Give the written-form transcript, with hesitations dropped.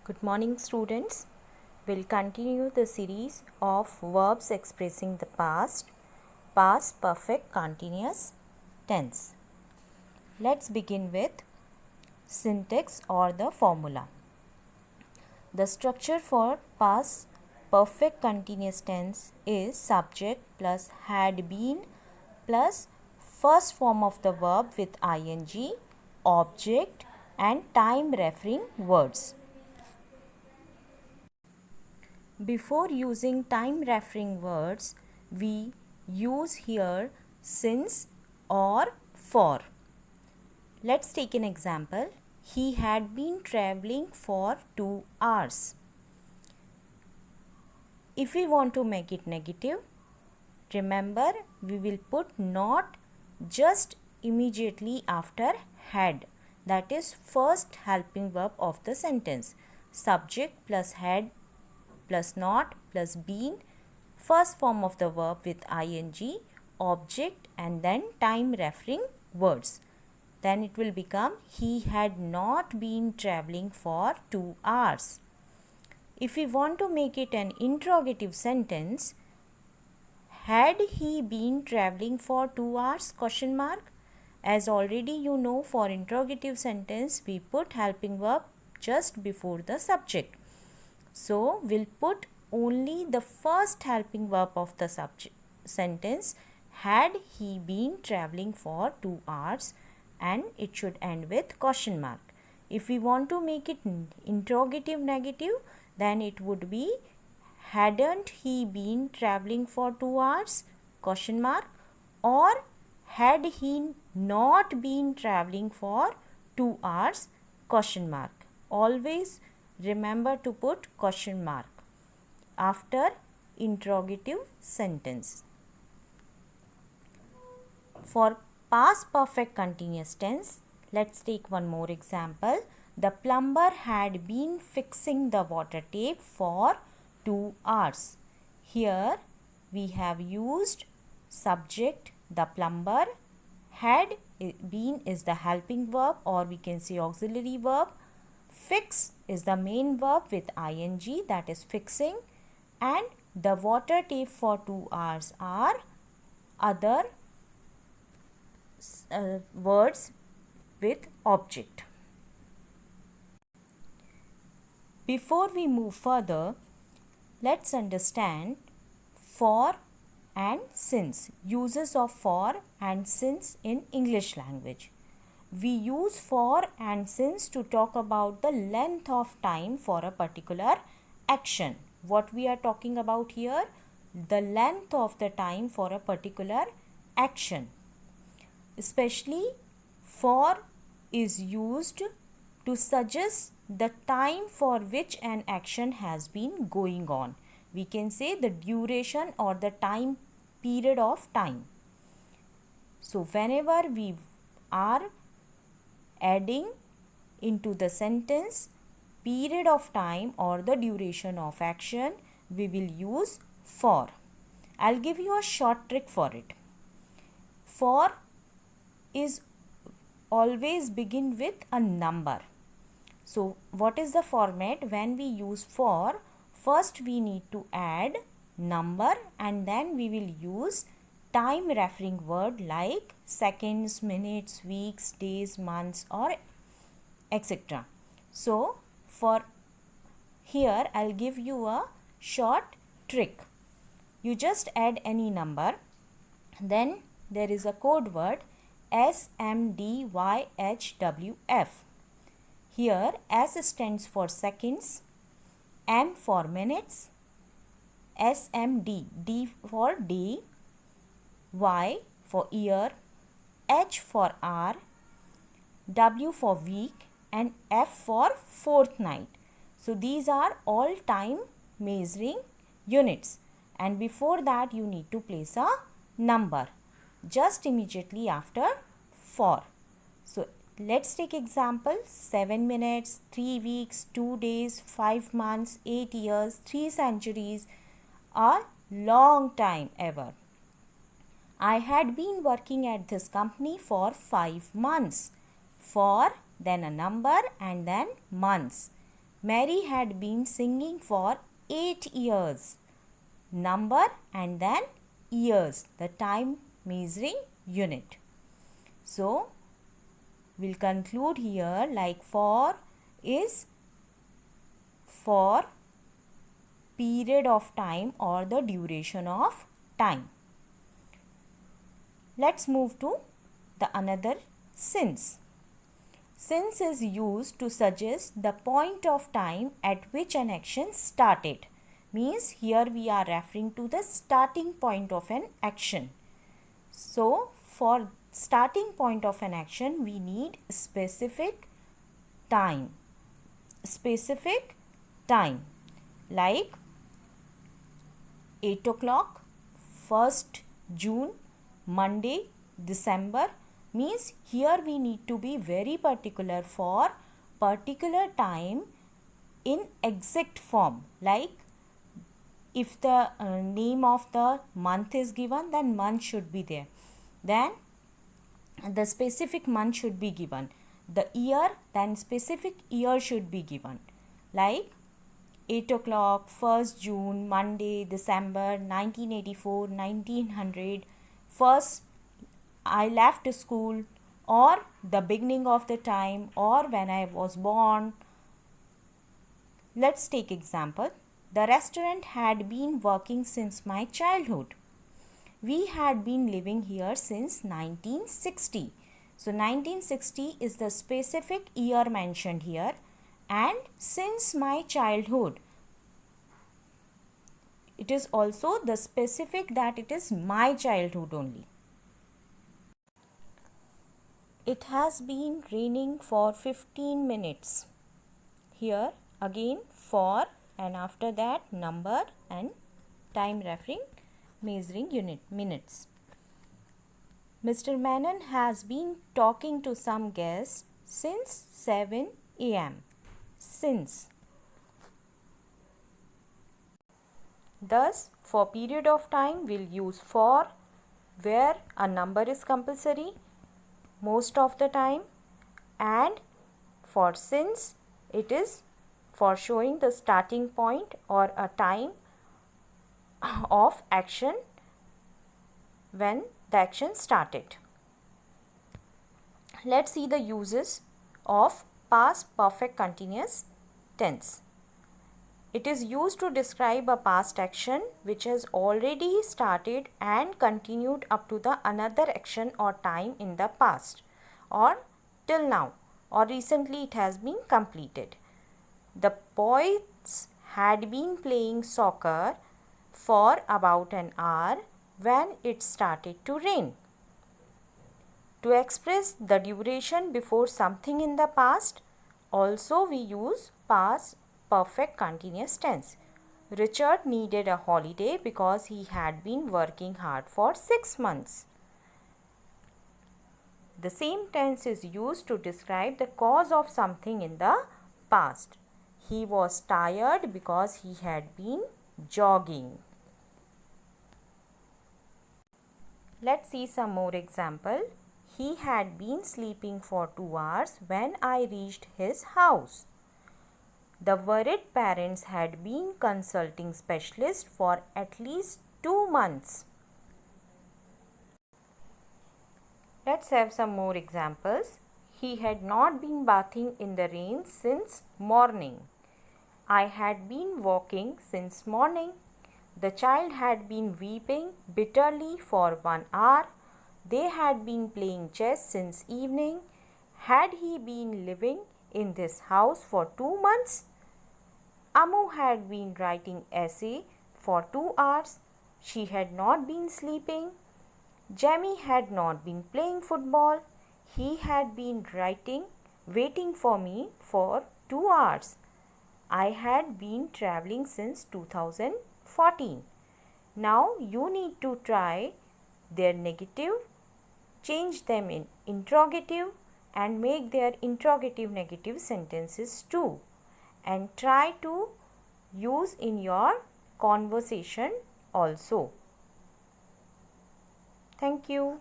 Good morning, students. We'll continue the series of verbs expressing the past perfect continuous tense. Let's begin with syntax or the formula. The structure for past perfect continuous tense is subject plus had been plus first form of the verb with ing, object and time referring words. Before using time referring words, we use here since or for. Let's take an example. He had been traveling for 2 hours. If we want to make it negative, remember we will put not just immediately after had. That is first helping verb of the sentence. Subject plus had plus not plus been, first form of the verb with ing, object and then time referring words. Then it will become he had not been traveling for 2 hours. If we want to make it an interrogative sentence, had he been traveling for 2 hours? Question mark. As already you know, for interrogative sentence we put helping verb just before the subject. So, we'll put only the first helping verb of the subject sentence. Had he been traveling for 2 hours, and it should end with question mark. If we want to make it interrogative negative, then it would be hadn't he been traveling for 2 hours? Question mark. Or had he not been traveling for 2 hours? Question mark. Always remember to put question mark after interrogative sentence. For past perfect continuous tense, let's take one more example. The plumber had been fixing the water tape for 2 hours. Here we have used subject the plumber, had been is the helping verb or we can say auxiliary verb. Fix is the main verb with ing, that is fixing, and the water tape for 2 hours are other words with object. Before we move further, let's understand for and since, uses of for and since in English language. We use for and since to talk about the length of time for a particular action. What we are talking about here? The length of the time for a particular action. Especially for is used to suggest the time for which an action has been going on. We can say the duration or the time period of time. So whenever we are adding into the sentence period of time or the duration of action, we will use for. I'll give you a short trick for it. For is always begin with a number. So what is the format when we use for? First we need to add number and then we will use time referring word like seconds, minutes, weeks, days, months or etc. So for here I'll give you a short trick. You just add any number, then there is a code word SMDYHWF. Here S stands for seconds, M for minutes, SMD, D for day, Y for year, H for hour, W for week and F for fortnight. So these are all time measuring units, and before that you need to place a number just immediately after for. So let's take example 7 minutes, 3 weeks, 2 days, 5 months, 8 years, 3 centuries, a long time ever. I had been working at this company for 5 months. For, then a number and then months. Mary had been singing for 8 years. Number and then years, the time measuring unit. So, we'll conclude here like for is for period of time or the duration of time. Let's move to the another since. Since is used to suggest the point of time at which an action started. Means here we are referring to the starting point of an action. So for starting point of an action we need specific time. Specific time like 8 o'clock, 1st June, Monday, December. Means here we need to be very particular for particular time in exact form. Like if the name of the month is given, then month should be there. Then the specific month should be given. The year, then specific year should be given. Like 8 o'clock, 1st June, Monday, December, 1984, 1900, first I left school, or the beginning of the time, or when I was born. Let's take example. The restaurant had been working since my childhood. We had been living here since 1960. So 1960 is the specific year mentioned here, and since my childhood, it is also the specific that it is my childhood only. It has been raining for 15 minutes. Here again for, and after that number and time referring measuring unit minutes. Mr. Menon has been talking to some guests since 7 a.m. Since. Thus, for period of time we'll use for where a number is compulsory most of the time, and for since it is for showing the starting point or a time of action when the action started. Let's see the uses of past perfect continuous tense. It is used to describe a past action which has already started and continued up to the another action or time in the past, or till now, or recently it has been completed. The boys had been playing soccer for about an hour when it started to rain. To express the duration before something in the past, also we use past perfect continuous tense. Richard needed a holiday because he had been working hard for 6 months. The same tense is used to describe the cause of something in the past. He was tired because he had been jogging. Let's see some more example. He had been sleeping for 2 hours when I reached his house. The worried parents had been consulting specialists for at least 2 months. Let's have some more examples. He had not been bathing in the rain since morning. I had been walking since morning. The child had been weeping bitterly for 1 hour. They had been playing chess since evening. Had he been living in this house for 2 months? Amu had been writing essay for 2 hours. She had not been sleeping. Jamie had not been playing football. He had been waiting for me for 2 hours. I had been traveling since 2014. Now you need to try their negative, change them in interrogative and make their interrogative negative sentences too, and try to use in your conversation also. Thank you.